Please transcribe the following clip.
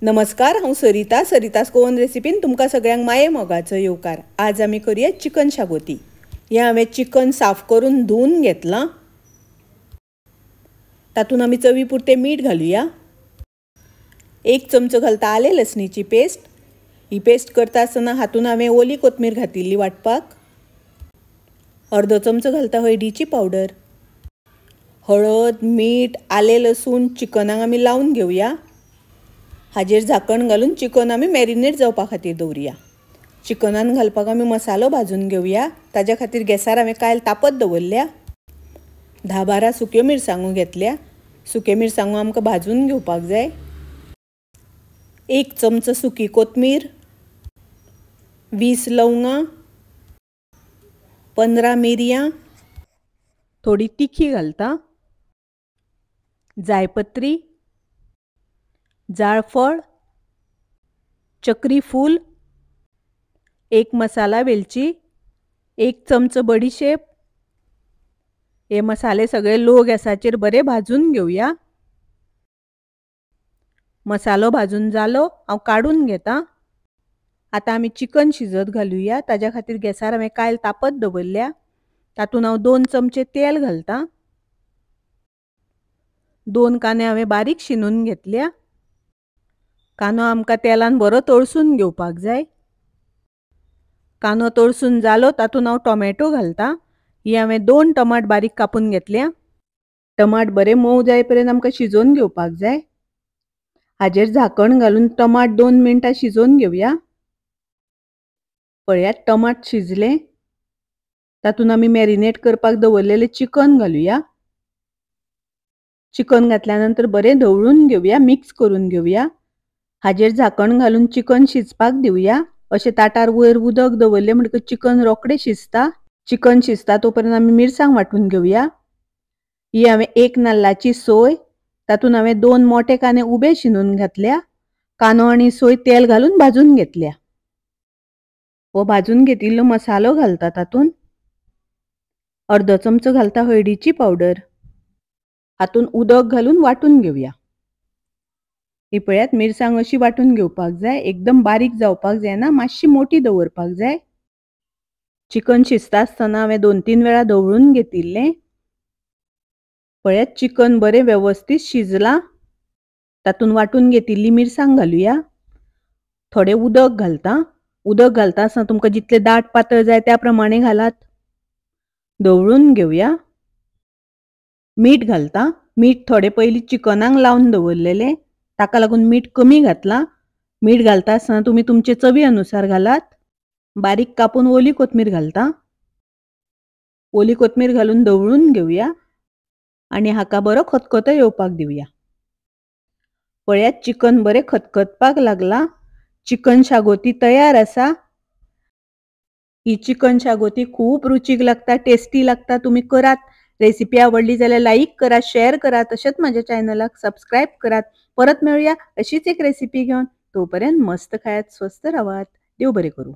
नमस्कार, हांव सरितास गोवन रेसिपीन तुमकां सगळ्यांक माये मोगाचो येवकार। आज आमी करूया चिकन शागोती। हे हांवें चिकन साफ करून धुवन घेतलां। तातूंत आमी चवी पुरते मीठ घालुया। 1 चमचो घालता आले लसणीची पेस्ट। ही पेस्ट करता आसतना हातून हांवें ओली कोथमीर घातिल्ली वाटपाक। अर्दो चमचो घालता हळदीची पावडर। हळद, मीठ, आले लसूण चिकनाक आमी लावन घेवया। हाजेर झाकण घालून चिकन आमी मॅरिनेट जावपा खातीर दवरुया। चिकनान घालपाक आमी मसालो भाजून घेवया। ताज्या खातीर गॅसार हांवें कायल तापत दवरल्या। 10-12 सुक्यो मिरसांगो घेतल्या। सुक्यो मिरसांगो आमकां भाजून घेवपाक जाय। 1 चमचो सुकी कोथमीर, 20 लवंगां, 15 मिरयां, थोडी तिखी घालता, जायपत्री, जाळफळ, चक्री फूल, 1 मसाला वेलची, 1 चमचो बडीशेप। हे मसाले सगळे लो गॅसाचेर बरे भाजून घेवया। मसालो भाजून जालो, हांव काढून घेता। आता आमी चिकन शिजत घालुया। ताज्या खातीर गॅसार हांवें कायल तापत दवरल्या। तातूंत हांव 2 चमचे तेल घालता। 2 कांदे हांवें बारीक शिनून घेतल्या। कांदो आमकां तेलान बरो तळसून घेवपाक जाय। कांदो तळसून जालो तातूंत हांव टोमॅटो घालता। ही हांवें 2 टमाट बारीक कापून घेतल्या। टमाट बरे मोव जाय पर्यंत आमकां शिजोवन घेवपाक जाय। हाजेर झाकण घालून टमाट 2 मिनटां शिजोवन घेवया। पळयात टमाट शिजले। तातूंत आमी मॅरिनेट करपाक दवरलेले चिकन घालुया। चिकन घातल्यानंतर बरे ढवळून घेवया, मिक्स करून घेवया। हाजेर झाकण घालून चिकन शिजपाक दिवया। अशें ताटार वयर उदक दवरले म्हणटकच चिकन रोखडें शिजता। चिकन शिजता तोपर्यंत आमी मिरसांग वांटून घेवया। ही हांवें 1 नाल्लाची सोय, तातूंत हांवें 2 मोठे कांदे उबे शिनून घातल्या। कांदो आनी सोय तेल घालून भाजून घेतल्या। हो भाजून घेतिल्लो मसालो घालता तातूंत। अर्दो चमचो घालता हळदीची पावडर। हातूंत उदक घालून वांटून घेवया। ही पळयात मिरसांग अशी वांटून घेवपाक जाय। एकदम बारीक जावपाक जायना, मातशी मोठी दवरपाक जाय। चिकन शिजता आसतना हांवें 2-3 वेळा ढवळून घेतिल्लें। पळयात चिकन बरें वेवस्थीत शिजलां। तातूंत वांटून घेतिल्ली मिरसांग घालुया। थोडे उदक घालता। उदक घालता आसतना तुमकां जितले दाट पातळ जाय त्या प्रमाणे घालात। ढवळून घेवया। मीठ घालता। मीठ थोडे पयलीं चिकनाक लावन दवरलेले, ताका लागून मीठ कमी घातलां। मीठ घालता आसतना तुमी तुमचे चवी अनुसार घालात। बारीक कापून ओली कोथमीर घालता। ओली कोथमीर घालून ढवळून घेवया आनी हाका बरो खतखतो येवपाक दिवया। पळयात चिकन बरें खतखतपाक लागलां। चिकन शागोती तयार आसा। ही चिकन शागोती खूब रुचीक लागता, टेस्टी लागता। तुमी करात। रेसिपी आवडली जाल्यार लाईक करा, शेअर करा, तशेंच माझ्या चॅनलाक सबस्क्राईब करात। परत मेळूया अशीच एक रेसिपी घेऊन। तोपर्यंत मस्त खायात, स्वस्त राहात। देव बरें करूं।